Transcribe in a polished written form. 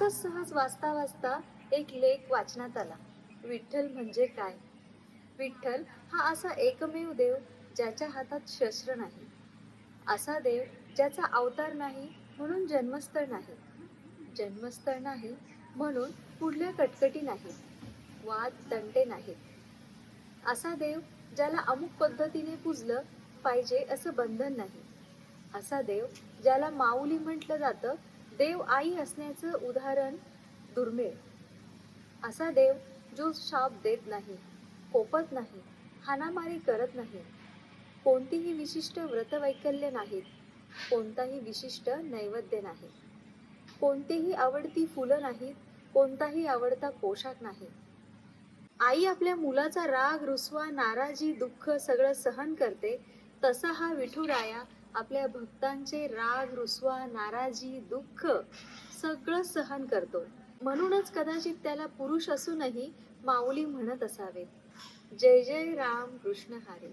असंच सहज वाचता वाचता एक लेख वाचनात आला. विठ्ठल म्हणजे काय? विठ्ठल हा असा एकमेव देव ज्याच्या हातात शस्त्र नाही. असा देव ज्याचा अवतार नाही म्हणून जन्मस्थळ नाही. जन्मस्थळ नाही म्हणून पुढल्या कटकटी नाहीत. वाद तंटे नाहीत. असा देव ज्याला अमुक पद्धतीने पूजलं पाहिजे असं बंधन नाही. असा देव ज्याला माऊली म्हटलं जातं, देव आई असण्याचं उदाहरण दुर्मिळ. असा देव जो शाप देत नाही, कोपत नाही, हाणामारी करत नाही. कोणतीही विशिष्ट व्रतवैकल्य नाहीत, कोणताही विशिष्ट नैवेद्य नाही, कोणतीही आवडती फुलं नाहीत, कोणताही आवडता पोशाख नाही. आई आपल्या मुलाचा राग, रुसवा, नाराजी, दुःख सगळं सहन करते, तसा हा विठुराया आपल्या भक्तांचे राग, रुसवा, नाराजी, दुःख सगळं सहन करतो. म्हणूनच कदाचित त्याला पुरुष असूनही माऊली म्हणत असावेत, जय जय राम कृष्ण हरी.